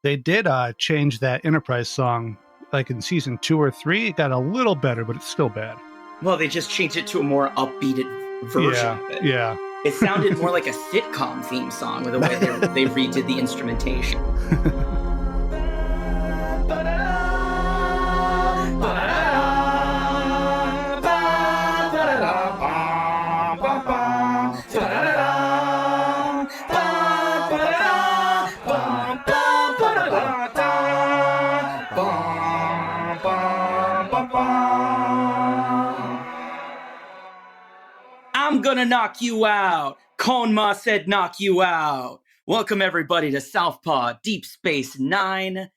They did change that Enterprise song, like in season 2 or 3. It got a little better, but it's still bad. Well, they just changed it to a more upbeat version of it. Yeah. It sounded more like a sitcom theme song with the way they redid the instrumentation. I'm gonna knock you out. Konma said knock you out. Welcome everybody to Southpaw Deep Space Nine.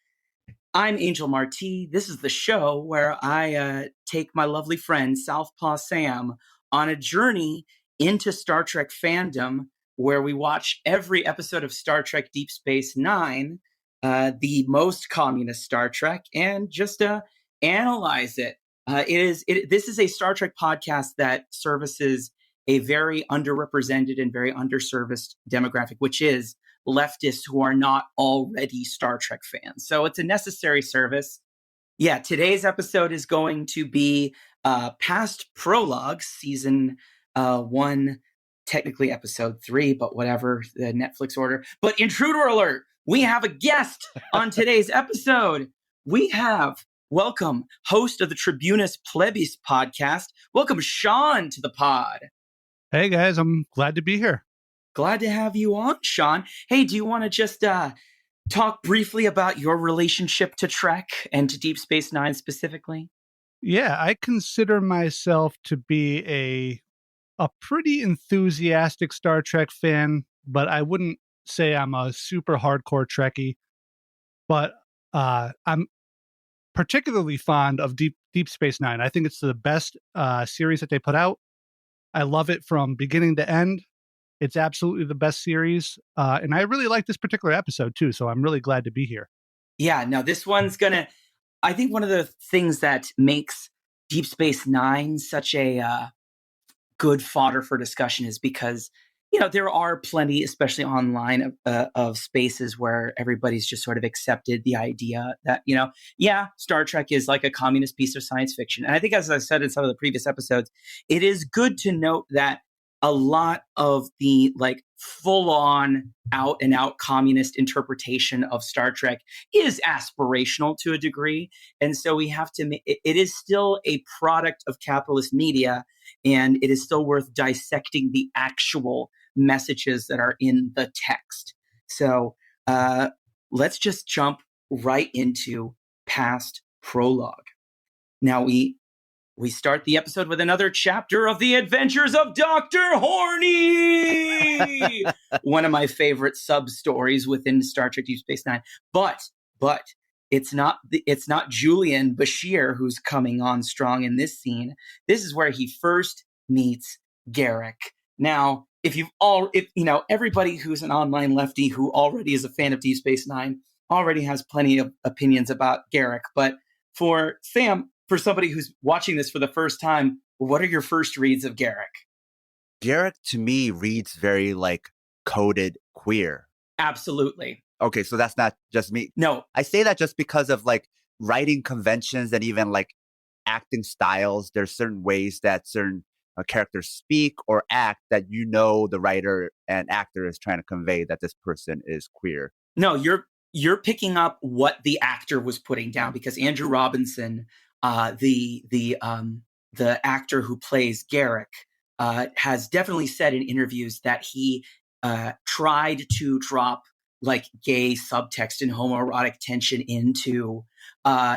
I'm Angel Marti. This is the show where I take my lovely friend Southpaw Sam on a journey into Star Trek fandom, where we watch every episode of Star Trek Deep Space Nine, the most communist Star Trek, and just analyze it. This is a Star Trek podcast that services a very underrepresented and very underserviced demographic, which is leftists who are not already Star Trek fans. So it's a necessary service. Yeah, today's episode is going to be past Prologue, season 1, technically episode 3, but whatever, the Netflix order. But intruder alert, we have a guest on today's episode. We have, welcome, host of the Tribunus Plebis podcast. Welcome, Sean, to the pod. Hey guys, I'm glad to be here. Glad to have you on, Sean. Hey, do you want to just talk briefly about your relationship to Trek and to Deep Space Nine specifically? Yeah, I consider myself to be a pretty enthusiastic Star Trek fan, but I wouldn't say I'm a super hardcore Trekkie. But I'm particularly fond of Deep Space Nine. I think it's the best series that they put out. I love it from beginning to end. It's absolutely the best series. And I really like this particular episode too. So I'm really glad to be here. Yeah, no, this one's I think one of the things that makes Deep Space Nine such a good fodder for discussion is because, there are plenty, especially online, of spaces where everybody's just sort of accepted the idea that, Star Trek is like a communist piece of science fiction. And I think, as I said in some of the previous episodes, it is good to note that a lot of the full-on out-and-out communist interpretation of Star Trek is aspirational to a degree. And so we have to it is still a product of capitalist media, and it is still worth dissecting the actual messages that are in the text. So let's just jump right into past Prologue. Now we start the episode with another chapter of the adventures of Dr. Horny, one of my favorite sub-stories within Star Trek Deep Space Nine. But it's not Julian Bashir who's coming on strong in this scene. This is where he first meets Garak. Now, if everybody who's an online lefty who already is a fan of Deep Space Nine already has plenty of opinions about Garak. But for Sam, for somebody who's watching this for the first time, what are your first reads of Garak? Garak, to me, reads very coded queer. Absolutely. Okay, so that's not just me. No. I say that just because of writing conventions and even acting styles. There's certain ways that certain characters speak or act that the writer and actor is trying to convey that this person is queer. No, you're picking up what the actor was putting down, because Andrew Robinson, the actor who plays Garak, has definitely said in interviews that he tried to drop gay subtext and homoerotic tension into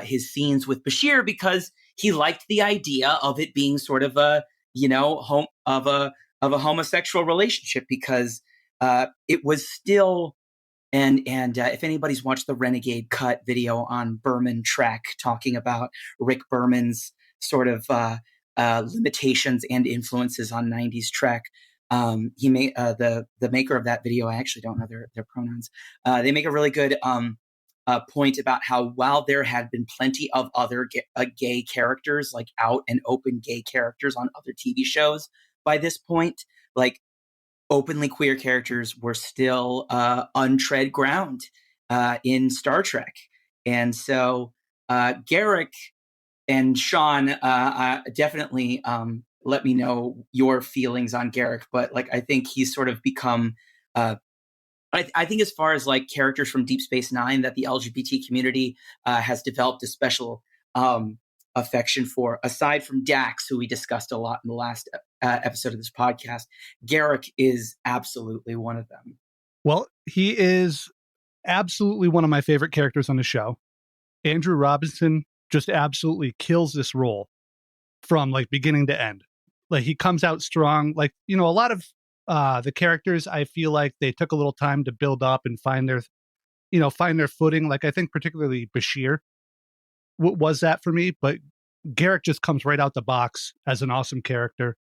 his scenes with Bashir because he liked the idea of it being sort of a homosexual relationship, because it was still. And if anybody's watched the Renegade Cut video on Berman Trek talking about Rick Berman's sort of limitations and influences on 90s Trek, he made the maker of that video. I actually don't know their pronouns. They make a really good point about how while there had been plenty of other gay characters, out and open gay characters on other TV shows by this point, openly queer characters were still untread ground. in Star Trek. And so Garrick and Sean, definitely let me know your feelings on Garrick. But like, I think he's sort of become. I think as far as like characters from Deep Space Nine that the LGBT community has developed a special affection for, aside from Dax, who we discussed a lot in the last episode of this podcast, Garrick is absolutely one of them. Well, he is absolutely one of my favorite characters on the show. Andrew Robinson just absolutely kills this role from like beginning to end. Like he comes out strong. Like, a lot of the characters, I feel like they took a little time to build up and find their footing. Like I think particularly Bashir was that for me, but Garrick just comes right out the box as an awesome character.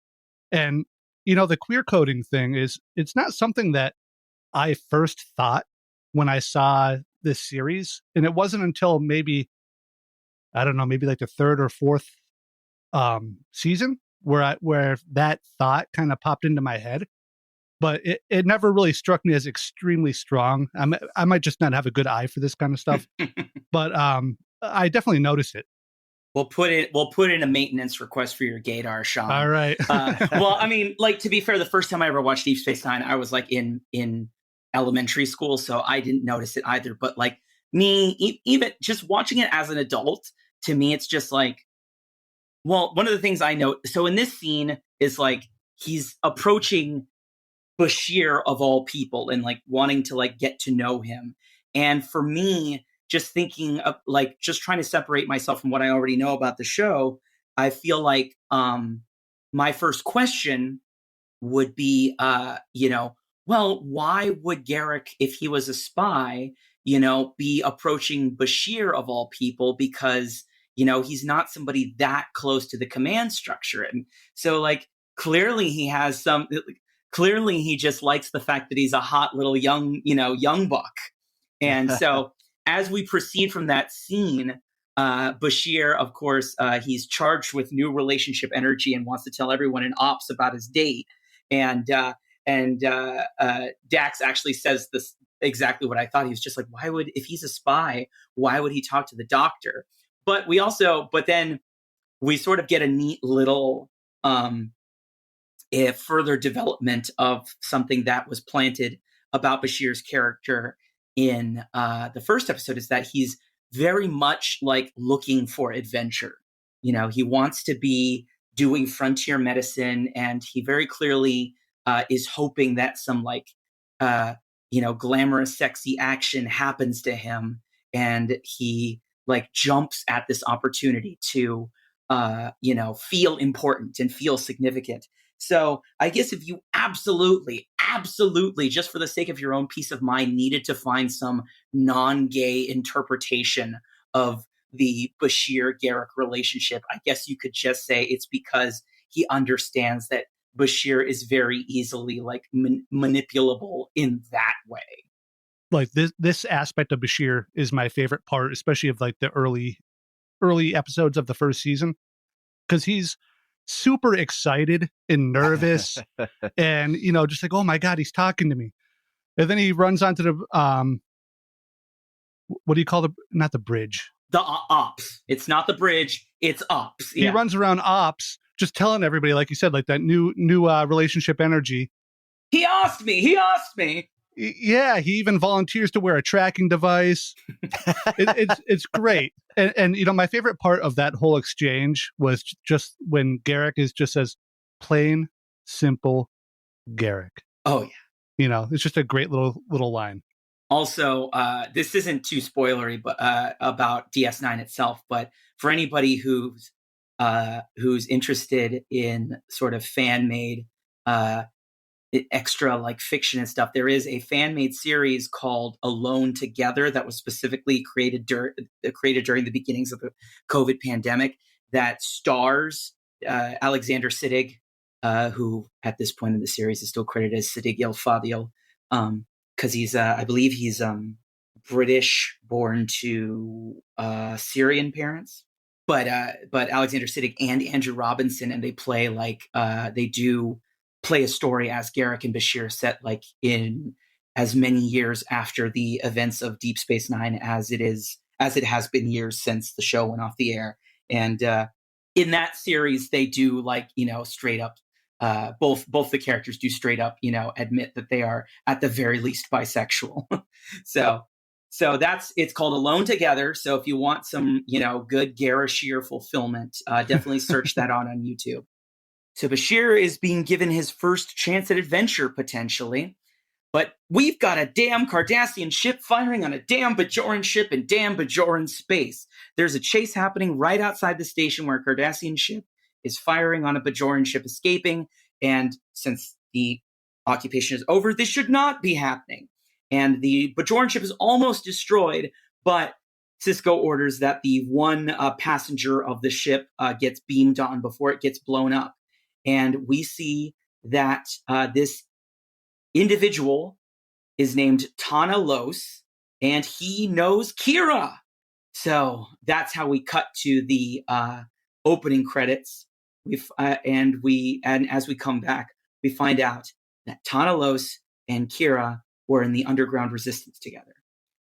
And, the queer coding thing it's not something that I first thought when I saw this series. And it wasn't until maybe like the third or fourth season where that thought kind of popped into my head. But it never really struck me as extremely strong. I might just not have a good eye for this kind of stuff. But I definitely notice it. We'll put in a maintenance request for your gaydar, Sean. All right. Well, I mean, like, to be fair, the first time I ever watched Deep Space Nine, I was like in elementary school, so I didn't notice it either. But like me, even just watching it as an adult, to me, it's just like, well, one of the things I know. So in this scene is like he's approaching Bashir of all people and like wanting to like get to know him. And for me, just thinking of like just trying to separate myself from what I already know about the show, I feel like my first question would be, well, why would Garrick, if he was a spy, be approaching Bashir of all people? Because, he's not somebody that close to the command structure. And so like clearly he just likes the fact that he's a hot little young buck. And so as we proceed from that scene, Bashir, of course, he's charged with new relationship energy and wants to tell everyone in ops about his date. And Dax actually says this exactly what I thought. He was just like, if he's a spy, why would he talk to the doctor? But then we sort of get a neat little a further development of something that was planted about Bashir's character in the first episode, is that he's very much like looking for adventure. He wants to be doing frontier medicine, and he very clearly is hoping that some glamorous, sexy action happens to him, and he like jumps at this opportunity to feel important and feel significant. So I guess if you absolutely, just for the sake of your own peace of mind, needed to find some non-gay interpretation of the Bashir-Garrick relationship, I guess you could just say it's because he understands that Bashir is very easily like manipulable in that way. Like this aspect of Bashir is my favorite part, especially of like the early episodes of the first season, because he's super excited and nervous and just like, oh my god, he's talking to me. And then he runs onto the what do you call not the bridge, the ops. It's not the bridge, it's ops. He runs around ops just telling everybody, like you said, like that new relationship energy. He asked me. Yeah, he even volunteers to wear a tracking device. It's great. And my favorite part of that whole exchange was just when Garrick just says, plain, simple Garrick. Oh, yeah. It's just a great little line. Also, this isn't too spoilery, but about DS9 itself, but for anybody who's interested in sort of fan-made extra like fiction and stuff, there is a fan-made series called Alone Together that was specifically created during the beginnings of the COVID pandemic, that stars Alexander Siddig, who at this point in the series is still credited as Siddig El Fadil, because he's I believe he's British, born to Syrian parents. But Alexander Siddig and Andrew Robinson, and they play like they do play a story as Garrick and Bashir set like in as many years after the events of Deep Space Nine as it has been years since the show went off the air. And in that series, they do straight up. Both the characters do straight up, admit that they are at the very least bisexual. so it's called Alone Together. So if you want some, good Gara Shear fulfillment, definitely search that on YouTube. So Bashir is being given his first chance at adventure, potentially. But we've got a damn Cardassian ship firing on a damn Bajoran ship in damn Bajoran space. There's a chase happening right outside the station where a Cardassian ship is firing on a Bajoran ship escaping. And since the occupation is over, this should not be happening. And the Bajoran ship is almost destroyed, but Sisko orders that the one passenger of the ship gets beamed on before it gets blown up. And we see that this individual is named Tana Los, and he knows Kira. So that's how we cut to the opening credits. And as we come back, we find out that Tana Los and Kira were in the underground resistance together.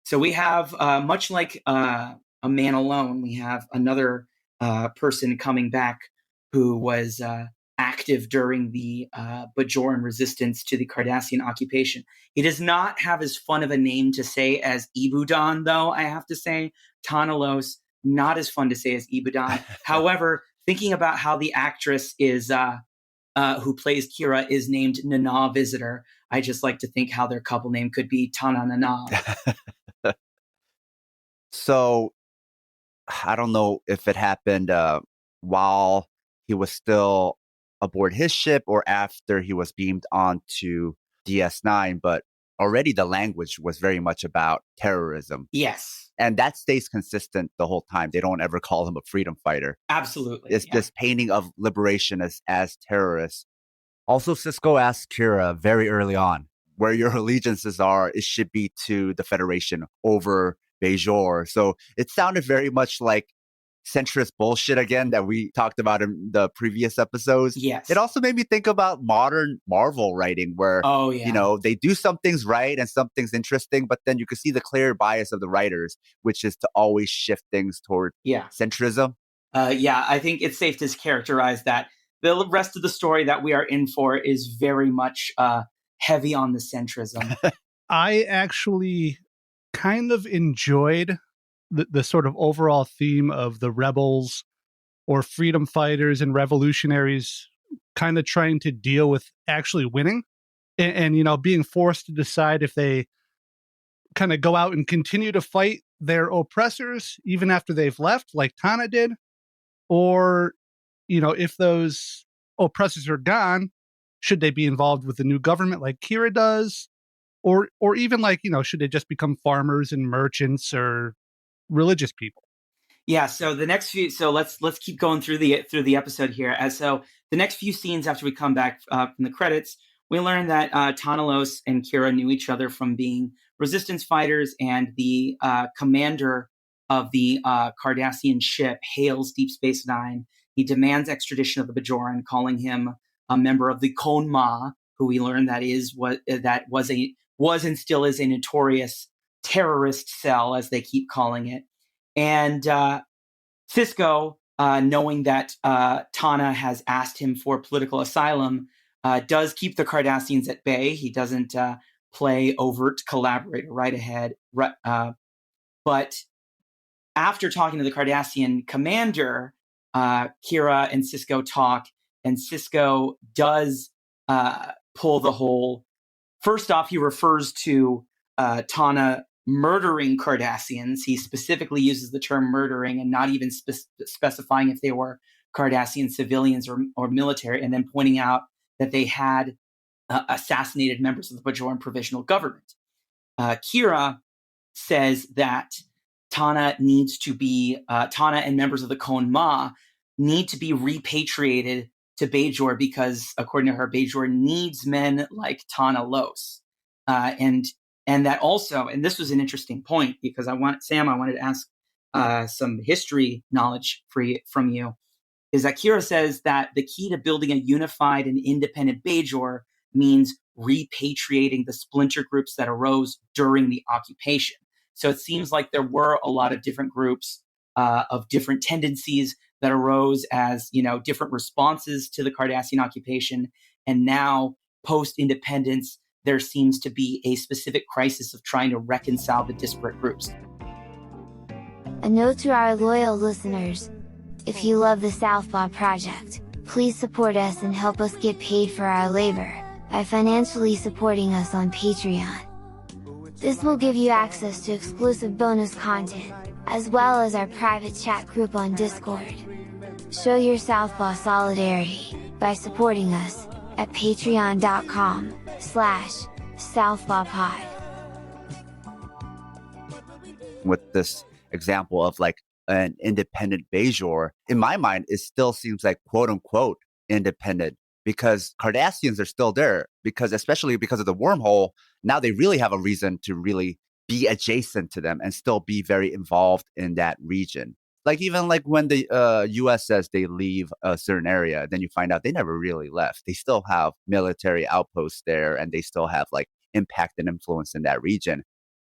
So we have, much like A Man Alone, we have another person coming back who was active during the Bajoran resistance to the Cardassian occupation. He does not have as fun of a name to say as Ibudan, though, I have to say. Tana Los, not as fun to say as Ibudan. However, thinking about how the actress is who plays Kira is named Nana Visitor, I just like to think how their couple name could be Tana Nana. So I don't know if it happened while he was still aboard his ship or after he was beamed onto DS9, but already the language was very much about terrorism. Yes. And that stays consistent the whole time. They don't ever call him a freedom fighter. Absolutely. It's this painting of liberation as terrorists. Also, Sisko asks Kira very early on where your allegiances are. It should be to the Federation over Bajor. So it sounded very much like centrist bullshit again that we talked about in the previous episodes. Yes. It also made me think about modern Marvel writing where, they do some things right and some things interesting, but then you can see the clear bias of the writers, which is to always shift things toward centrism. I think it's safe to characterize that the rest of the story that we are in for is very much heavy on the centrism. I actually kind of enjoyed the sort of overall theme of the rebels or freedom fighters and revolutionaries kind of trying to deal with actually winning and being forced to decide if they kind of go out and continue to fight their oppressors even after they've left, like Tana did, or, if those oppressors are gone, should they be involved with the new government like Kira does? Or even should they just become farmers and merchants or religious people? Yeah, so the next few, let's keep going through the episode here. So the next few scenes after we come back from the credits, we learn that Tana Los and Kira knew each other from being resistance fighters, and the commander of the Cardassian ship hails Deep Space Nine. He demands extradition of the Bajoran, calling him a member of the Kon Ma, who we learn was and still is a notorious terrorist cell, as they keep calling it. And Sisko, knowing that Tana has asked him for political asylum, does keep the Cardassians at bay. He doesn't play overt collaborator right ahead. But after talking to the Cardassian commander, Kira and Sisko talk, and Sisko does pull the whole. First off, he refers to Tana murdering Cardassians. He specifically uses the term murdering and not even specifying if they were Cardassian civilians or military, and then pointing out that they had assassinated members of the Bajoran provisional government. Kira says that Tana and members of the Kon Ma need to be repatriated to Bajor because, according to her, Bajor needs men like Tana Los. And that also, and this was an interesting point because I wanted to ask some history knowledge from you, is that Kira says that the key to building a unified and independent Bajor means repatriating the splinter groups that arose during the occupation. So it seems like there were a lot of different groups of different tendencies that arose as, different responses to the Cardassian occupation. And now, post-independence, there seems to be a specific crisis of trying to reconcile the disparate groups. A note to our loyal listeners: if you love the Southpaw Project, please support us and help us get paid for our labor by financially supporting us on Patreon. This will give you access to exclusive bonus content, as well as our private chat group on Discord. Show your Southpaw solidarity by supporting us at patreon.com/southpawpod. With this example of like an independent Bajor, in my mind, it still seems like quote unquote independent, because Cardassians are still there, especially because of the wormhole. Now they really have a reason to really be adjacent to them and still be very involved in that region. Like even like when the US says they leave a certain area, then you find out they never really left. They still have military outposts there, and they still have like impact and influence in that region.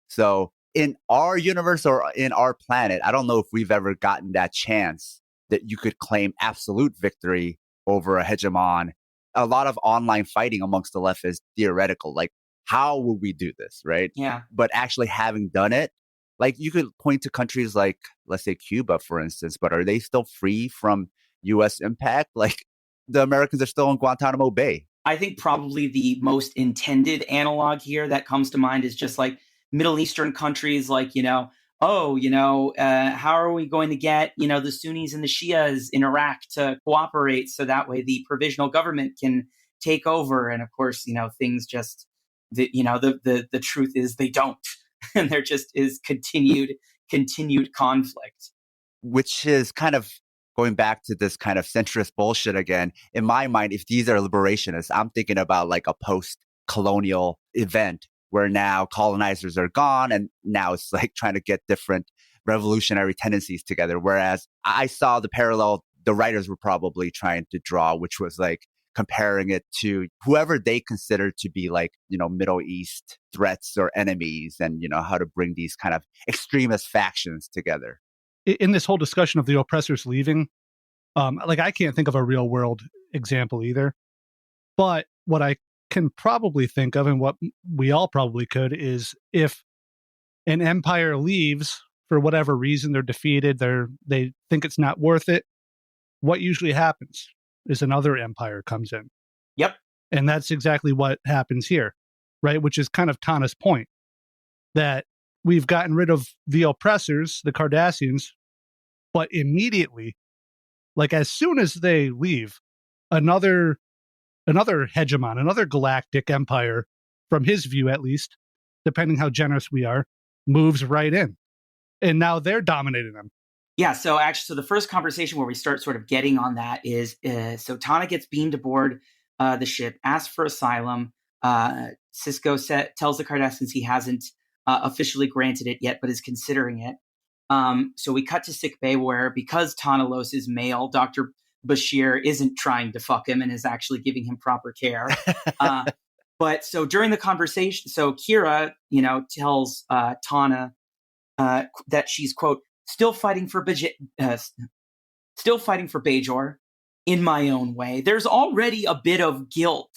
So in our universe or in our planet, I don't know if we've ever gotten that chance that you could claim absolute victory over a hegemon. A lot of online fighting amongst the left is theoretical. Like, how will we do this, right? Yeah. But actually having done it, like you could point to countries like, let's say Cuba, for instance, but are they still free from US impact? Like the Americans are still in Guantanamo Bay. I think probably the most intended analog here that comes to mind is just like Middle Eastern countries, like, how are we going to get, the Sunnis and the Shias in Iraq to cooperate so that way the provisional government can take over? And of course, things just, the truth is they don't. And there just is continued conflict. Which is kind of going back to this kind of centrist bullshit again. In my mind, if these are liberationists, I'm thinking about like a post-colonial event where now colonizers are gone, and now it's like trying to get different revolutionary tendencies together. Whereas I saw the parallel the writers were probably trying to draw, which was like comparing it to whoever they considered to be like, Middle East threats or enemies, and, how to bring these kind of extremist factions together. In this whole discussion of the oppressors leaving, I can't think of a real world example either. But what I can probably think of, and what we all probably could, is if an empire leaves for whatever reason, they're defeated, they think it's not worth it, what usually happens is another empire comes in. Yep. And that's exactly what happens here, right? Which is kind of Tana's point, that we've gotten rid of the oppressors, the Cardassians, but immediately, like as soon as they leave, another hegemon, another galactic empire, from his view at least, depending how generous we are, moves right in. And now they're dominating them. Yeah, so the first conversation where we start sort of getting on that is, so Tana gets beamed aboard the ship, asks for asylum. Sisko tells the Cardassians he hasn't officially granted it yet, but is considering it. So we cut to sickbay where, because Tanalos is male, Dr. Bashir isn't trying to fuck him and is actually giving him proper care. But so during the conversation, so Kira, tells Tana that she's, quote, still fighting for Bajor in my own way. There's already a bit of guilt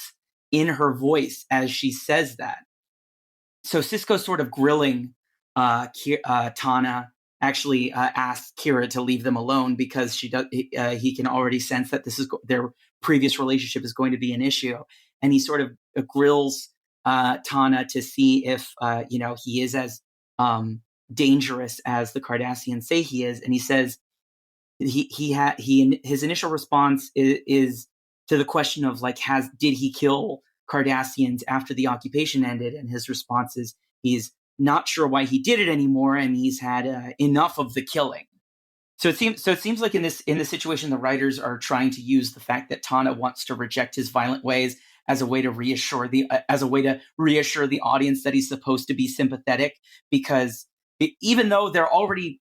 in her voice as she says that. So Sisko's sort of grilling Tana, actually asks Kira to leave them alone because he can already sense that their previous relationship is going to be an issue. And he sort of grills Tana to see if, he is as dangerous as the Cardassians say he is. And he says his initial response is to the question of like, did he kill Cardassians after the occupation ended? And his response is he's not sure why he did it anymore, and he's had enough of the killing. So it seems like in this situation, the writers are trying to use the fact that Tana wants to reject his violent ways as a way to reassure the audience that he's supposed to be sympathetic, because even though they're already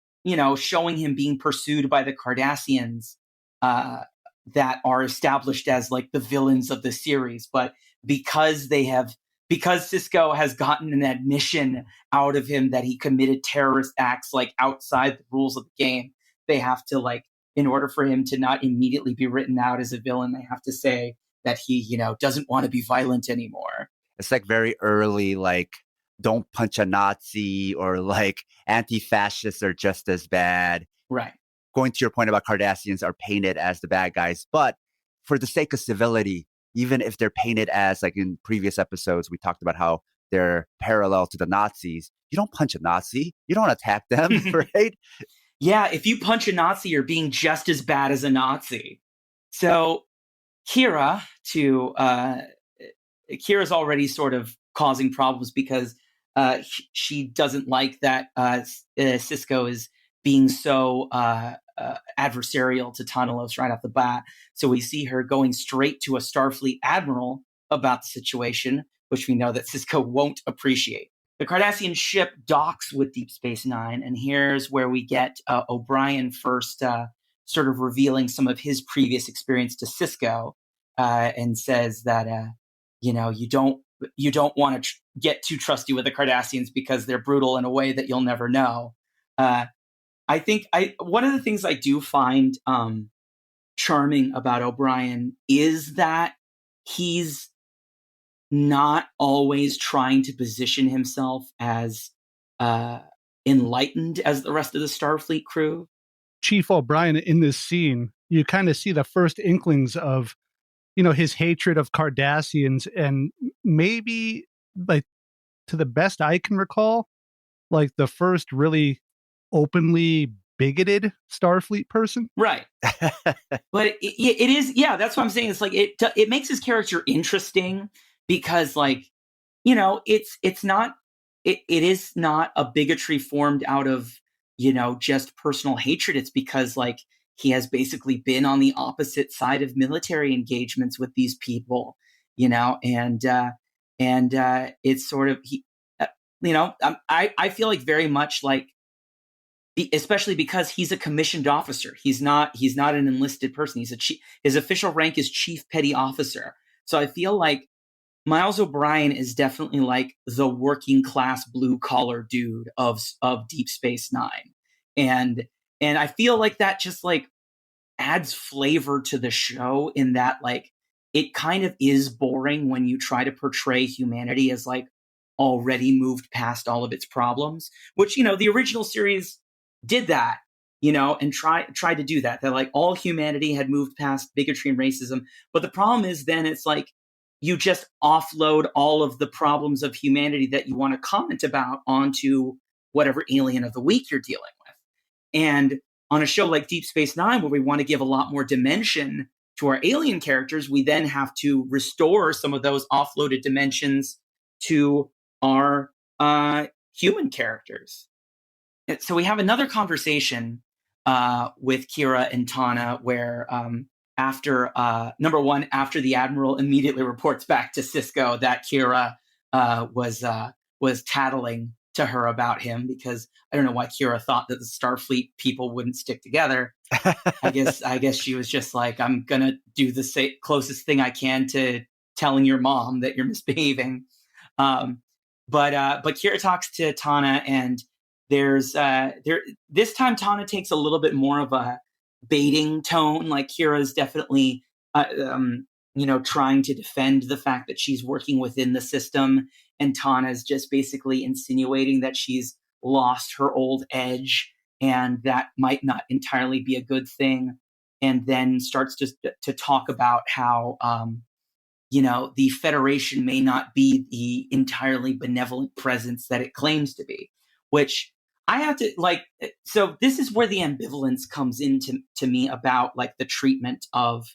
showing him being pursued by the Cardassians that are established as like the villains of the series, but because Sisko has gotten an admission out of him that he committed terrorist acts like outside the rules of the game, they have to, like, in order for him to not immediately be written out as a villain, they have to say that he, doesn't want to be violent anymore. It's like very early, like, don't punch a Nazi, or like anti-fascists are just as bad. Right. Going to your point about Cardassians are painted as the bad guys, but for the sake of civility, even if they're painted as, like in previous episodes, we talked about how they're parallel to the Nazis. You don't punch a Nazi. You don't attack them, right? Yeah, if you punch a Nazi, you're being just as bad as a Nazi. So Kira's already sort of causing problems because she doesn't like that Sisko is being so adversarial to Tanalos right off the bat. So we see her going straight to a Starfleet admiral about the situation, which we know that Sisko won't appreciate. The Cardassian ship docks with Deep Space Nine, and here's where we get O'Brien first sort of revealing some of his previous experience to Sisko, and says that you don't want to get too trusty with the Cardassians because they're brutal in a way that you'll never know. I think one of the things I do find charming about O'Brien is that he's not always trying to position himself as enlightened as the rest of the Starfleet crew. Chief O'Brien, in this scene, you kind of see the first inklings of, his hatred of Cardassians, and maybe, like, to the best I can recall, like the first really openly bigoted Starfleet person. Right. But it is, yeah, that's what I'm saying. It's like, it makes his character interesting because, like, it is not a bigotry formed out of, just personal hatred. It's because, like, he has basically been on the opposite side of military engagements with these people, and it's sort of, I feel like very much like, especially because he's a commissioned officer. He's not an enlisted person. His official rank is Chief Petty Officer. So I feel like Miles O'Brien is definitely like the working class blue collar dude of Deep Space Nine. And I feel like that just, like, adds flavor to the show in that, like, it kind of is boring when you try to portray humanity as, like, already moved past all of its problems, which, the original series did that, and tried to do that. That, like, all humanity had moved past bigotry and racism. But the problem is then it's like you just offload all of the problems of humanity that you want to comment about onto whatever alien of the week you're dealing with. And on a show like Deep Space Nine, where we want to give a lot more dimension to our alien characters, we then have to restore some of those offloaded dimensions to our human characters. So we have another conversation with Kira and Tana where after the Admiral immediately reports back to Sisko that Kira was tattling to her about him, because I don't know why Kira thought that the Starfleet people wouldn't stick together. I guess she was just like, I'm gonna do the closest thing I can to telling your mom that you're misbehaving. But Kira talks to Tana, and this time Tana takes a little bit more of a baiting tone. Like, Kira's definitely trying to defend the fact that she's working within the system, and Tana's just basically insinuating that she's lost her old edge and that might not entirely be a good thing, and then starts to talk about how the Federation may not be the entirely benevolent presence that it claims to be, which I have to, like, so this is where the ambivalence comes into me about, like, the treatment of,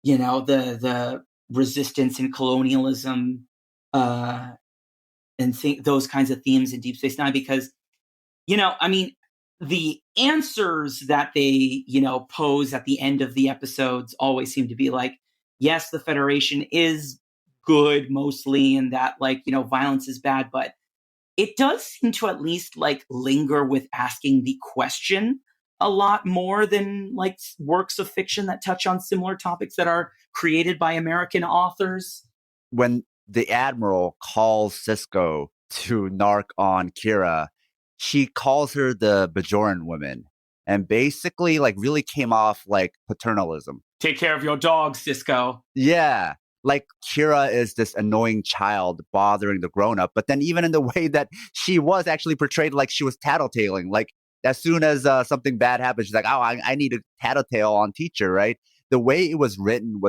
the resistance and colonialism and those kinds of themes in Deep Space Nine, because, the answers that they, pose at the end of the episodes always seem to be like, yes, the Federation is good mostly, and that, like, violence is bad, but it does seem to at least, like, linger with asking the question a lot more than, like, works of fiction that touch on similar topics that are created by American authors. when the Admiral calls Cisco to narc on Kira, she calls her the Bajoran woman and basically like really came off like paternalism. Take care of your dog, Cisco. Yeah. Like Kira is this annoying child bothering the grown up. But then even in the way that she was actually portrayed like she was tattletaling, like as soon as something bad happens, she's like, oh, I need to tattletale on teacher, right? The way it was written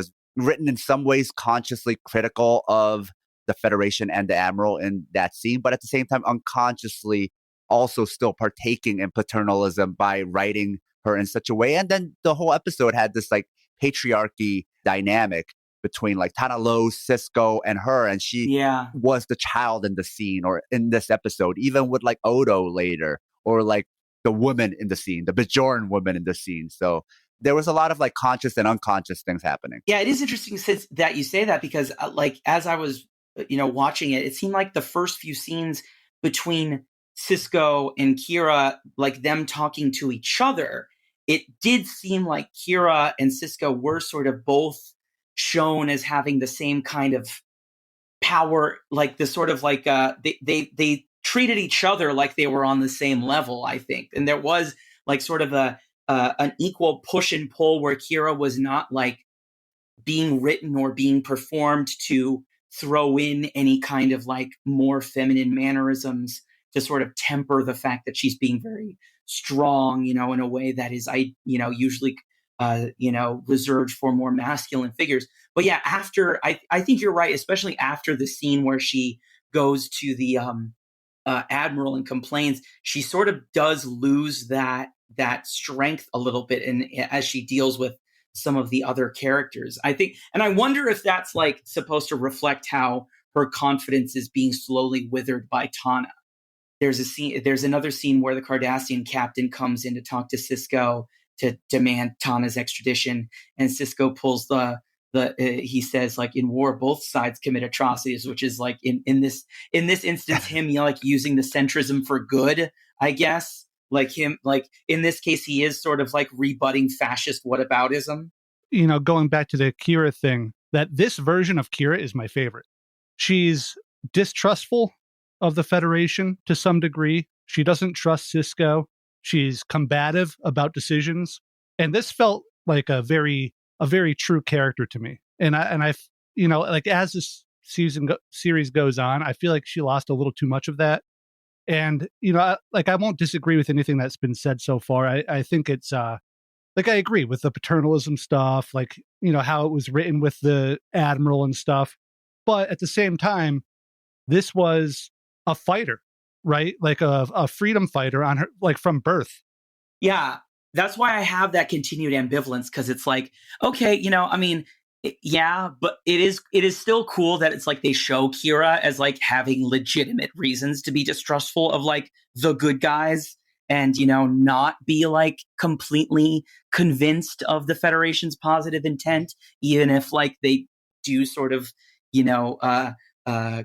in some ways consciously critical of the Federation and the Admiral in that scene, but at the same time, unconsciously also still partaking in paternalism by writing her in such a way. And then the whole episode had this like patriarchy dynamic between like Tana Lo, Cisco, and her. And she was the child in the scene or in this episode, even with like Odo later, or like the woman in the scene, the Bajoran woman in the scene. So there was a lot of like conscious and unconscious things happening. Yeah, it is interesting that you say that because like as I was, watching it, it seemed like the first few scenes between Cisco and Kira, like them talking to each other, it did seem like Kira and Cisco were sort of both shown as having the same kind of power, like the sort of like they treated each other like they were on the same level, I think. And there was like sort of an equal push and pull where Kira was not like being written or being performed to throw in any kind of like more feminine mannerisms to sort of temper the fact that she's being very strong, in a way that is, usually, reserved for more masculine figures. But yeah, after, I think you're right, especially after the scene where she goes to the Admiral and complains, she sort of does lose that strength a little bit, and as she deals with some of the other characters, I think, and I wonder if that's like supposed to reflect how her confidence is being slowly withered by Tana. There's another scene where the Cardassian captain comes in to talk to Cisco to demand Tana's extradition, and Cisco pulls he says, like, in war both sides commit atrocities, which is like in this instance him like using the centrism for good, I guess. Like him, like in this case, he is sort of like rebutting fascist whataboutism. Going back to the Kira thing, that this version of Kira is my favorite. She's distrustful of the Federation to some degree. She doesn't trust Cisco. She's combative about decisions. And this felt like a very true character to me. And I like as this series goes on, I feel like she lost a little too much of that. And, I won't disagree with anything that's been said so far. I think it's, I agree with the paternalism stuff, like, how it was written with the Admiral and stuff. But at the same time, this was a fighter, right? Like a freedom fighter on her, like from birth. Yeah. That's why I have that continued ambivalence, because it's like, okay, yeah, but it is still cool that it's like they show Kira as like having legitimate reasons to be distrustful of like the good guys and, not be like completely convinced of the Federation's positive intent, even if like they do sort of,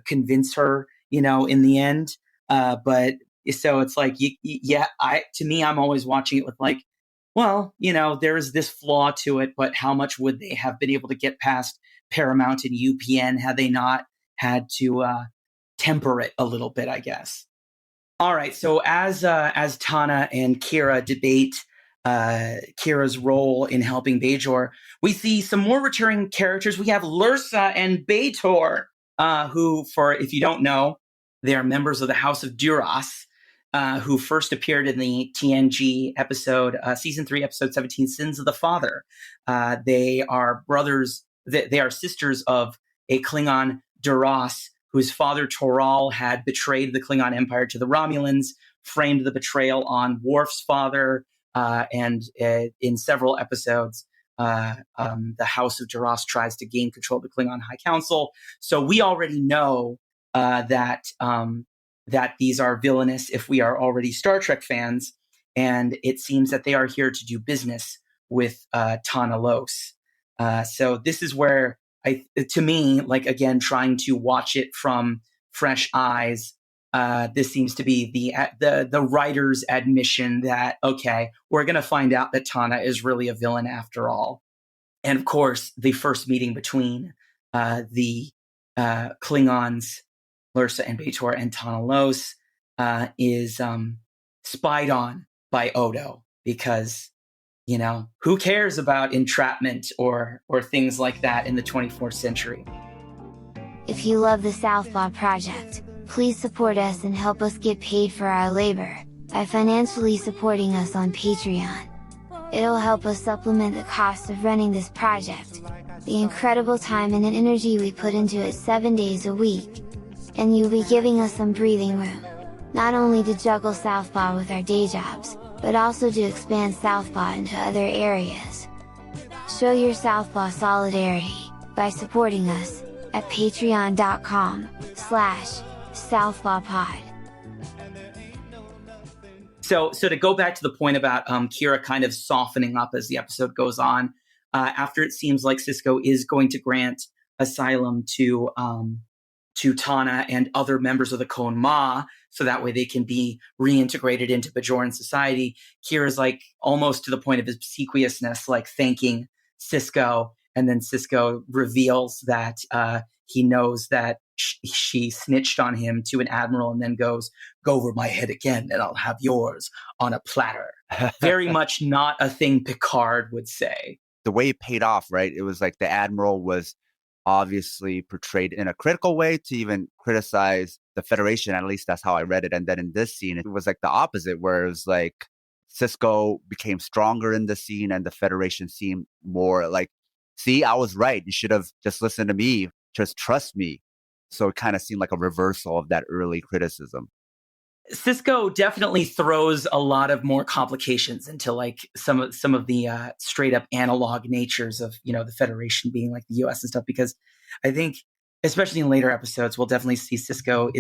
convince her, in the end. But so it's like, to me, I'm always watching it with like, well, there is this flaw to it, but how much would they have been able to get past Paramount and UPN had they not had to temper it a little bit, I guess. All right, so as Tana and Kira debate Kira's role in helping Bajor, we see some more returning characters. We have Lursa and Bajor, who, if you don't know, they are members of the House of Duras. Who first appeared in the TNG episode, season 3, episode 17, Sins of the Father. They are brothers, they are sisters of a Klingon, Duras, whose father, Toral, had betrayed the Klingon Empire to the Romulans, framed the betrayal on Worf's father, and in several episodes, the House of Duras tries to gain control of the Klingon High Council. So we already know that these are villainous if we are already Star Trek fans, and it seems that they are here to do business with Tana Los. So this is where, to me, like again, trying to watch it from fresh eyes, this seems to be the writer's admission that, okay, we're going to find out that Tana is really a villain after all. And of course, the first meeting between the Klingons, Lursa and B'Etor and Tanalos, is spied on by Odo because, who cares about entrapment or things like that in the 24th century? If you love the Southpaw Project, please support us and help us get paid for our labor by financially supporting us on Patreon. It'll help us supplement the cost of running this project, the incredible time and energy we put into it 7 days a week, and you'll be giving us some breathing room, not only to juggle Southpaw with our day jobs, but also to expand Southpaw into other areas. Show your Southpaw solidarity by supporting us at patreon.com/southpawpod. So to go back to the point about Kira kind of softening up as the episode goes on, after it seems like Sisko is going to grant asylum to Tana and other members of the Khon Ma, so that way they can be reintegrated into Bajoran society, Kira's like almost to the point of obsequiousness, like thanking Sisko, and then Sisko reveals that he knows that she snitched on him to an admiral, and then goes, "Go over my head again and I'll have yours on a platter." Very much not a thing Picard would say. The way it paid off, right? It was like the admiral was obviously portrayed in a critical way to even criticize the Federation. At least that's how I read it. And then in this scene, it was like the opposite, where it was like Sisko became stronger in the scene and the Federation seemed more like, see, I was right. You should have just listened to me. Just trust me. So it kind of seemed like a reversal of that early criticism. Sisko definitely throws a lot of more complications into like some of the straight up analog natures of, the Federation being like the US and stuff, because I think especially in later episodes we'll definitely see Sisko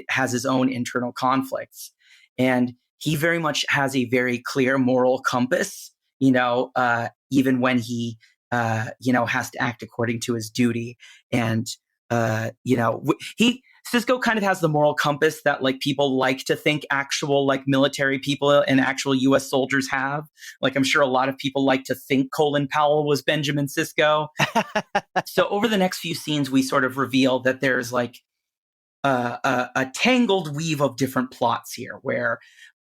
has his own internal conflicts, and he very much has a very clear moral compass, even when he has to act according to his duty, and Sisko kind of has the moral compass that like people like to think actual like military people and actual US soldiers have. Like I'm sure a lot of people like to think Colin Powell was Benjamin Sisko. So over the next few scenes, we sort of reveal that there's like a tangled weave of different plots here, where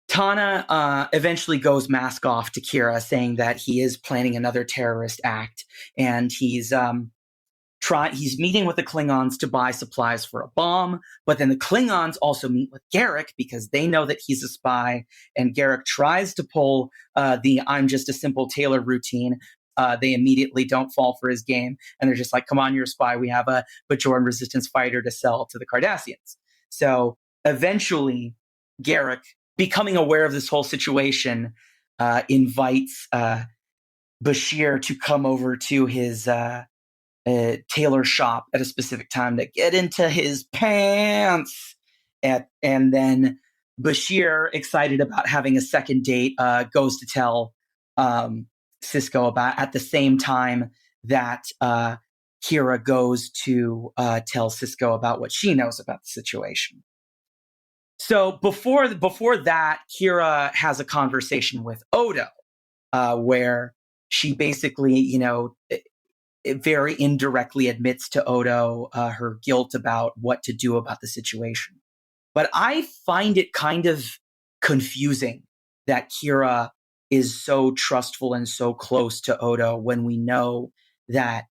Tana eventually goes mask off to Kira, saying that he is planning another terrorist act, and he's meeting with the Klingons to buy supplies for a bomb, but then the Klingons also meet with Garak because they know that he's a spy, and Garak tries to pull the "I'm just a simple tailor" routine. They immediately don't fall for his game, and they're just like, "Come on, you're a spy. We have a Bajoran resistance fighter to sell to the Cardassians." So eventually, Garak, becoming aware of this whole situation, invites Bashir to come over to his tailor shop at a specific time to get into his pants. And then Bashir, excited about having a second date, goes to tell Sisko about at the same time that Kira goes to tell Sisko about what she knows about the situation. So before that, Kira has a conversation with Odo, where she basically, it very indirectly admits to Odo her guilt about what to do about the situation. But I find it kind of confusing that Kira is so trustful and so close to Odo when we know that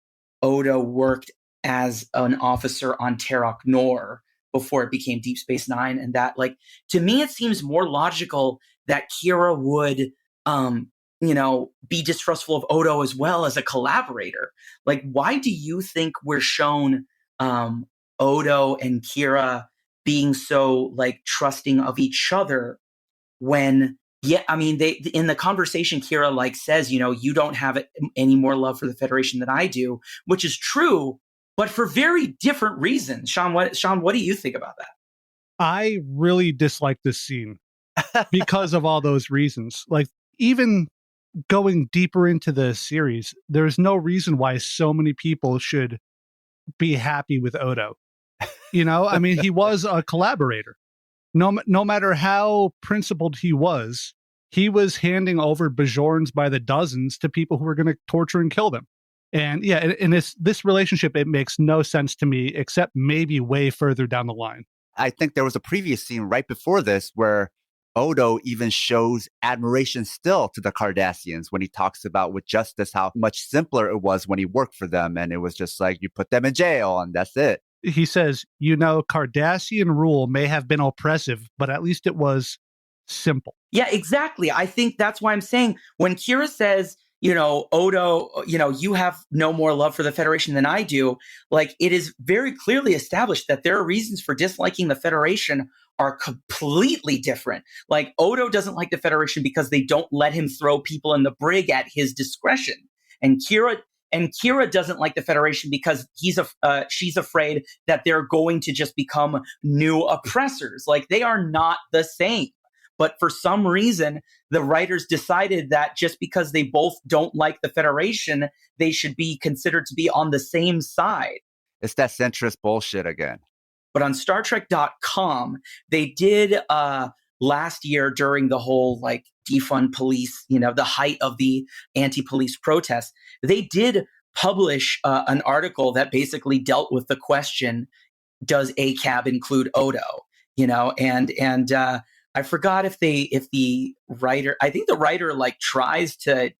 Odo worked as an officer on Terok Nor before it became Deep Space Nine. And that, like, to me, it seems more logical that Kira would be distrustful of Odo as well as a collaborator. Like, why do you think we're shown Odo and Kira being so like trusting of each other when, they in the conversation, Kira like says, you don't have any more love for the Federation than I do, which is true, but for very different reasons. Sean, what do you think about that? I really dislike this scene because of all those reasons. Like, even going deeper into the series, there's no reason why so many people should be happy with Odo. He was a collaborator. No matter how principled he was handing over Bajorans by the dozens to people who were going to torture and kill them. And yeah, in this relationship, it makes no sense to me, except maybe way further down the line. I think there was a previous scene right before this where Odo even shows admiration still to the Cardassians when he talks about with Justice how much simpler it was when he worked for them. And it was just like, you put them in jail and that's it. He says, Cardassian rule may have been oppressive, but at least it was simple. Yeah, exactly. I think that's why I'm saying when Kira says, Odo, you have no more love for the Federation than I do. Like, it is very clearly established that there are reasons for disliking the Federation are completely different. Like, Odo doesn't like the Federation because they don't let him throw people in the brig at his discretion. And Kira doesn't like the Federation because she's afraid that they're going to just become new oppressors. Like, they are not the same. But for some reason, the writers decided that just because they both don't like the Federation, they should be considered to be on the same side. It's that centrist bullshit again. But on StarTrek.com, they did last year during the whole like defund police, the height of the anti-police protests, they did publish an article that basically dealt with the question, does ACAB include Odo? I forgot if the writer, I think the writer like tries to,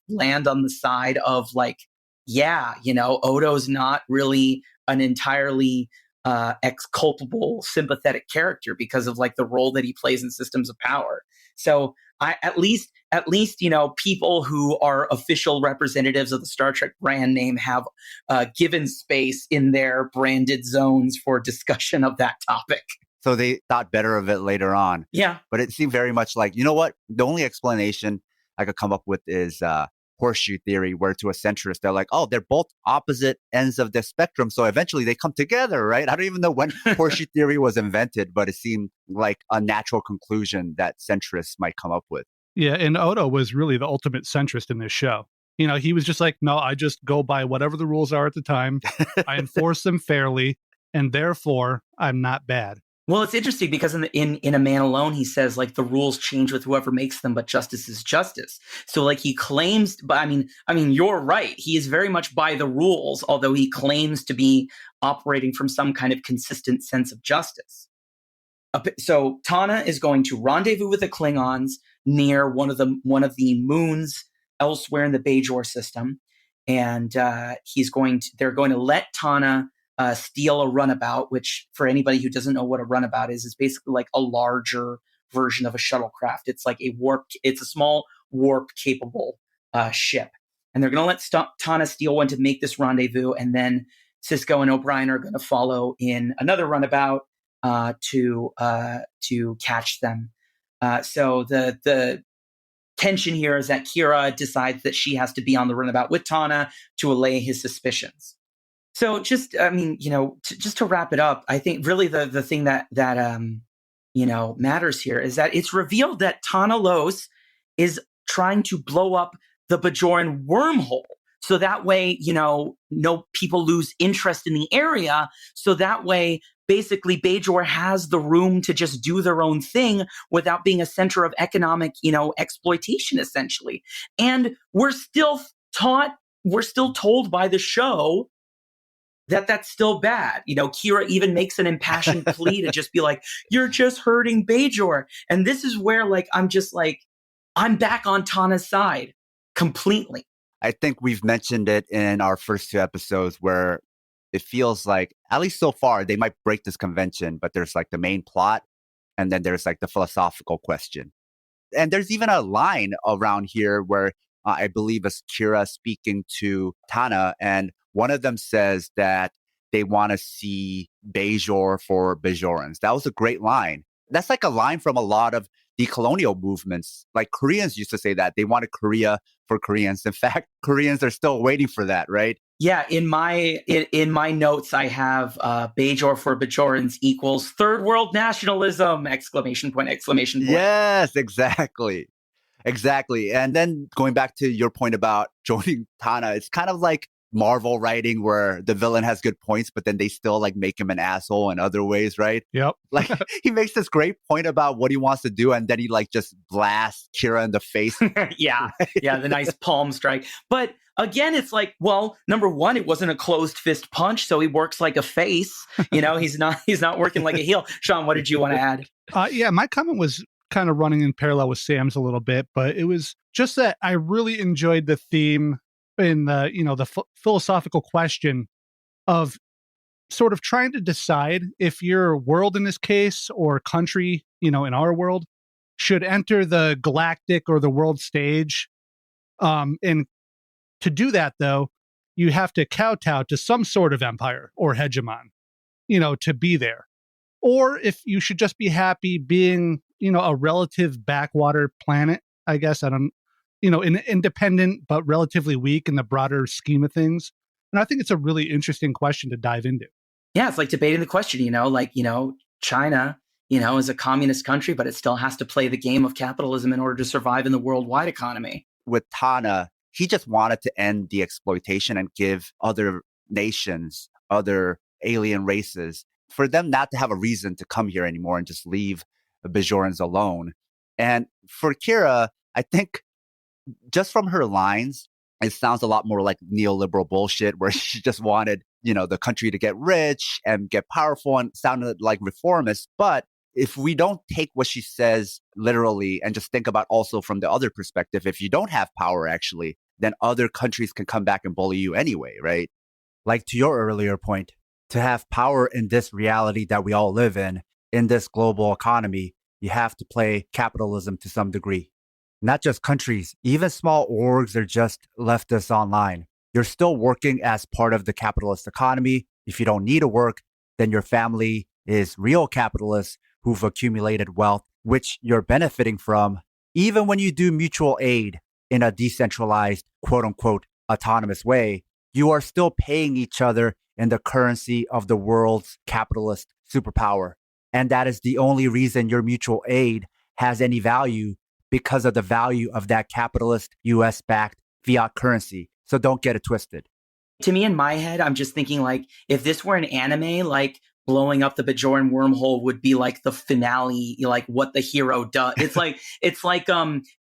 land on the side of like, Odo's not really an entirely exculpable, sympathetic character because of like the role that he plays in systems of power. So at least, people who are official representatives of the Star Trek brand name have given space in their branded zones for discussion of that topic. So they thought better of it later on. Yeah. But it seemed very much like, you know what? The only explanation I could come up with is horseshoe theory, where to a centrist, they're like, oh, they're both opposite ends of the spectrum. So eventually they come together, right? I don't even know when horseshoe theory was invented, but it seemed like a natural conclusion that centrists might come up with. Yeah, and Odo was really the ultimate centrist in this show. He was just like, no, I just go by whatever the rules are at the time. I enforce them fairly, and therefore I'm not bad. Well, it's interesting because in A Man Alone, he says like the rules change with whoever makes them, but justice is justice. So like he claims, but I mean, you're right. He is very much by the rules, although he claims to be operating from some kind of consistent sense of justice. So Tana is going to rendezvous with the Klingons near one of the moons elsewhere in the Bajor system, and they're going to let Tana steal a runabout, which for anybody who doesn't know what a runabout is basically like a larger version of a shuttlecraft. It's like it's a small warp capable ship. And they're going to let Tana steal one to make this rendezvous. And then Sisko and O'Brien are going to follow in another runabout to catch them. So the tension here is that Kira decides that she has to be on the runabout with Tana to allay his suspicions. So just to wrap it up, I think really the thing that matters here is that it's revealed that Tana Los is trying to blow up the Bajoran wormhole. So that way, no people lose interest in the area. So that way, basically, Bajor has the room to just do their own thing without being a center of economic, exploitation, essentially. And we're still told by the show that that's still bad. Kira even makes an impassioned plea to just be like, you're just hurting Bajor. And this is where I'm back on Tana's side completely. I think we've mentioned it in our first two episodes where it feels like, at least so far, they might break this convention, but there's like the main plot and then there's like the philosophical question. And there's even a line around here where I believe it's Kira speaking to Tana, and one of them says that they want to see Bajor for Bajorans. That was a great line. That's like a line from a lot of decolonial movements. Like Koreans used to say that. They wanted Korea for Koreans. In fact, Koreans are still waiting for that, right? Yeah, in my notes, I have Bajor for Bajorans equals third world nationalism! ! Yes, exactly. Exactly. And then going back to your point about joining Tana, it's kind of like Marvel writing where the villain has good points, but then they still like make him an asshole in other ways, right? Yep. Like he makes this great point about what he wants to do, and then he like just blasts Kira in the face. Yeah, the nice palm strike. But again, it's like, well, number one, it wasn't a closed fist punch, so he works like a face. He's not working like a heel. Sean, what did you want to add? Yeah, my comment was kind of running in parallel with Sam's a little bit, but it was just that I really enjoyed the theme in the philosophical question of sort of trying to decide if your world in this case or country, in our world, should enter the galactic or the world stage. And to do that, though, you have to kowtow to some sort of empire or hegemon, to be there. Or if you should just be happy being, a relative backwater planet, I guess, independent, but relatively weak in the broader scheme of things. And I think it's a really interesting question to dive into. Yeah, it's like debating the question, China, is a communist country, but it still has to play the game of capitalism in order to survive in the worldwide economy. With Tana, he just wanted to end the exploitation and give other nations, other alien races, for them not to have a reason to come here anymore and just leave the Bajorans alone. And for Kira, I think just from her lines, it sounds a lot more like neoliberal bullshit where she just wanted, the country to get rich and get powerful and sounded like reformist. But if we don't take what she says literally and just think about also from the other perspective, if you don't have power, actually, then other countries can come back and bully you anyway, right? Like to your earlier point, to have power in this reality that we all live in this global economy, you have to play capitalism to some degree. Not just countries, even small orgs or just leftists online. You're still working as part of the capitalist economy. If you don't need to work, then your family is real capitalists who've accumulated wealth, which you're benefiting from, even when you do mutual aid in a decentralized, quote unquote, autonomous way. You are still paying each other in the currency of the world's capitalist superpower. And that is the only reason your mutual aid has any value, because of the value of that capitalist US-backed fiat currency. So don't get it twisted. To me, in my head, I'm just thinking like, if this were an anime, like blowing up the Bajoran wormhole would be like the finale, like what the hero does. It's like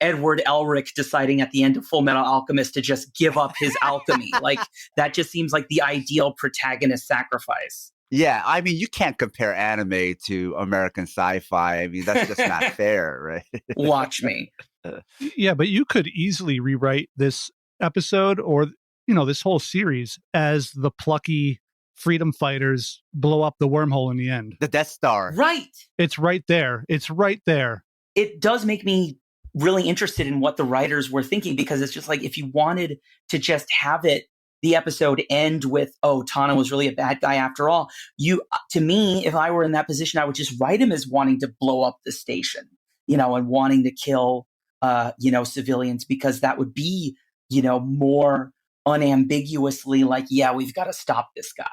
Edward Elric deciding at the end of Full Metal Alchemist to just give up his alchemy. Like that just seems like the ideal protagonist sacrifice. Yeah, I mean, you can't compare anime to American sci-fi. I mean, that's just not fair, right? Watch me. Yeah, but you could easily rewrite this episode or, this whole series as the plucky freedom fighters blow up the wormhole in the end. The Death Star. Right. It's right there. It's right there. It does make me really interested in what the writers were thinking, because it's just like, if you wanted to just have the episode end with, oh, Tana was really a bad guy after all, to me, if I were in that position, I would just write him as wanting to blow up the station, and wanting to kill, civilians, because that would be, more unambiguously like, yeah, we've got to stop this guy.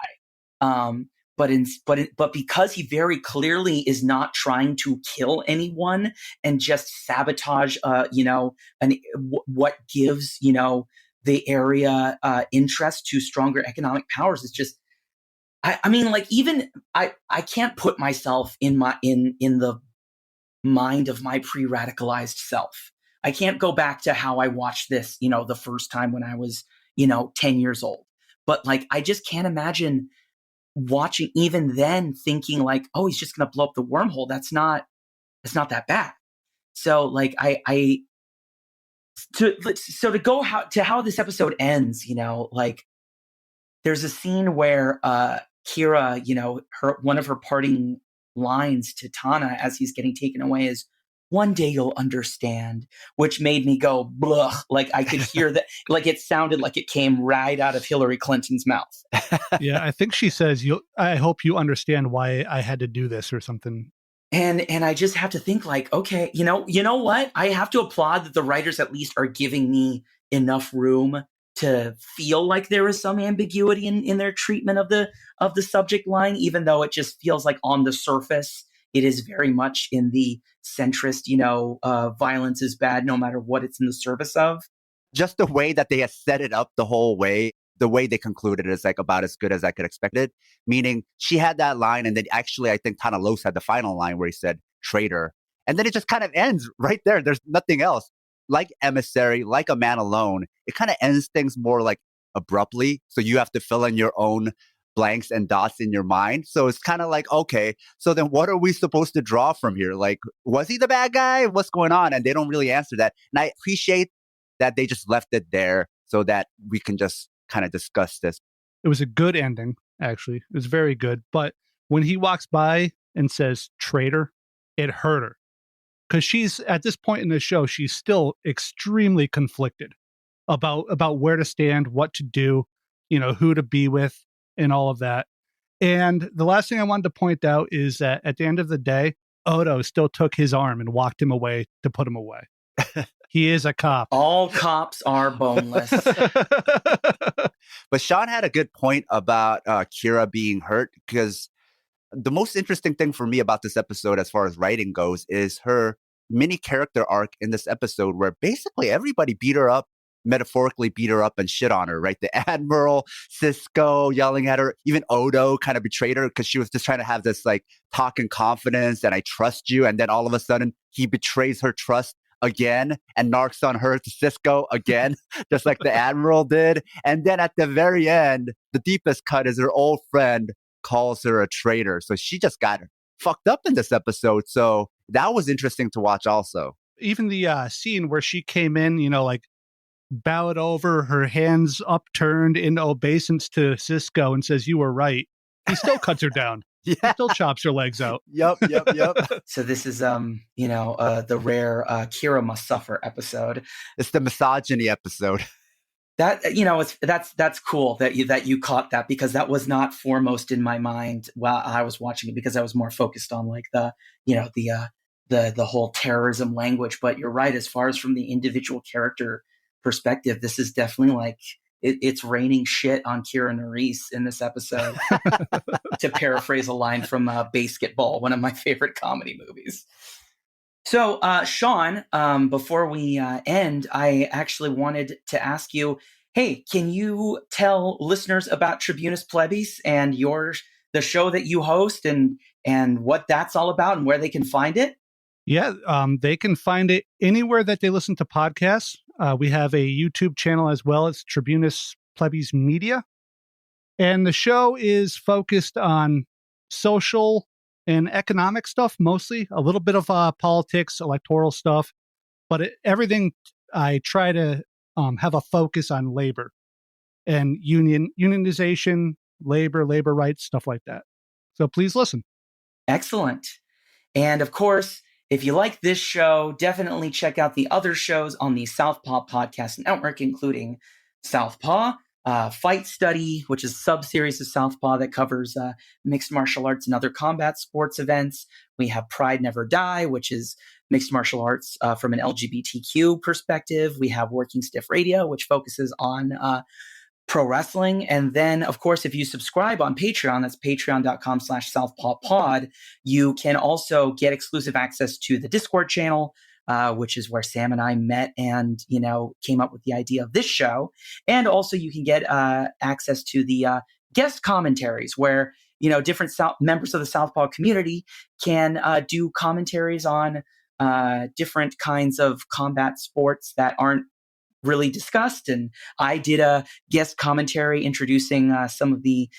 But because he very clearly is not trying to kill anyone and just sabotage, what gives, the area interest to stronger economic powers, it's just, I mean, like, even I can't put myself in the mind of my pre-radicalized self. I can't go back to how I watched this, the first time when I was, 10 years old. But like, I just can't imagine watching even then thinking like, oh, he's just going to blow up the wormhole. It's not that bad. So like, to go how this episode ends, like there's a scene where Kira, one of her parting lines to Tana as he's getting taken away is, "One day you'll understand," which made me go, blah. Like I could hear that, like it sounded like it came right out of Hillary Clinton's mouth. Yeah, I think she says, I hope you understand why I had to do this or something. And I just have to think like, okay, you know what? I have to applaud that the writers at least are giving me enough room to feel like there is some ambiguity in their treatment of the subject line, even though it just feels like on the surface, it is very much in the centrist, violence is bad no matter what it's in the service of. Just the way that they have set it up the whole way, the way they concluded is like about as good as I could expect it. Meaning she had that line, and then actually I think Tanalos had the final line where he said traitor. And then it just kind of ends right there. There's nothing else. Like Emissary, like A Man Alone, it kind of ends things more like abruptly. So you have to fill in your own blanks and dots in your mind. So it's kind of like, okay, so then what are we supposed to draw from here? Like, was he the bad guy? What's going on? And they don't really answer that. And I appreciate that they just left it there so that we can just kind of discuss this. It was a good ending, actually. It was very good. But when he walks by and says traitor, it hurt her. Because she's, at this point in the show, she's still extremely conflicted about where to stand, what to do, who to be with, and all of that. And the last thing I wanted to point out is that at the end of the day, Odo still took his arm and walked him away to put him away. He is a cop. All cops are boneless. But Sean had a good point about Kira being hurt, because the most interesting thing for me about this episode as far as writing goes is her mini character arc in this episode, where basically everybody beat her up, metaphorically beat her up and shit on her, right? The Admiral, Cisco yelling at her, even Odo kind of betrayed her because she was just trying to have this like talk and confidence and I trust you. And then all of a sudden he betrays her trust again and narcs on her to Cisco again, just like the Admiral did. And then at the very end, the deepest cut is her old friend calls her a traitor. So she just got fucked up in this episode. So that was interesting to watch also. Even the scene where she came in, like bowed over, her hands upturned in obeisance to Cisco and says, "You were right." He still cuts her down. Yeah. He still chops her legs out. Yep. So this is, the rare Kira must suffer episode. It's the misogyny episode. That that's cool that you caught that, because that was not foremost in my mind while I was watching it, because I was more focused on like the whole terrorism language. But you're right, as far as from the individual character perspective, this is definitely like it's raining shit on Kira Nerys in this episode, to paraphrase a line from Basketball, one of my favorite comedy movies. So, Sean, before we end, I actually wanted to ask you, hey, can you tell listeners about Tribunus Plebis and the show that you host and what that's all about and where they can find it? Yeah, they can find it anywhere that they listen to podcasts. We have a YouTube channel as well. It's Tribunus Plebis Media. And the show is focused on social and economic stuff, mostly. A little bit of politics, electoral stuff. But everything, I try to have a focus on labor and unionization, labor rights, stuff like that. So please listen. Excellent. And of course, if you like this show, definitely check out the other shows on the Southpaw Podcast Network, including Southpaw, Fight Study, which is a sub-series of Southpaw that covers mixed martial arts and other combat sports events. We have Pride Never Die, which is mixed martial arts from an LGBTQ perspective. We have Working Stiff Radio, which focuses on pro wrestling. And then, of course, if you subscribe on Patreon, that's patreon.com/southpawpod, you can also get exclusive access to the Discord channel, which is where Sam and I met and, came up with the idea of this show. And also you can get access to the guest commentaries where, different members of the Southpaw community can do commentaries on different kinds of combat sports that aren't really discussed. And I did a guest commentary introducing some of the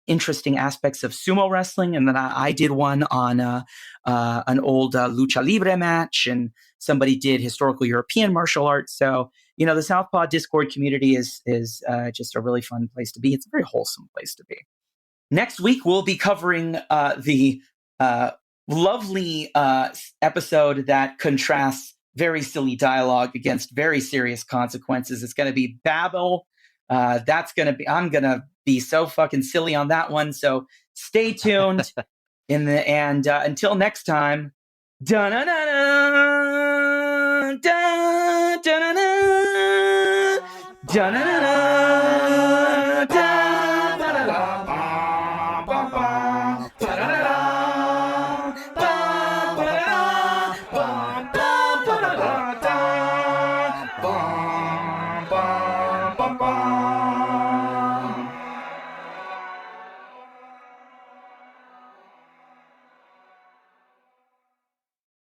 interesting aspects of sumo wrestling, and then I did one on an old lucha libre match, and somebody did historical European martial arts. So the Southpaw Discord community is just a really fun place to be. It's a very wholesome place to be. Next week we'll be covering the lovely episode that contrasts very silly dialogue against very serious consequences. It's going to be Babel. I'm going to be so fucking silly on that one. So stay tuned. Until next time, da-na-na-na, da-da-na-na, da-na-na.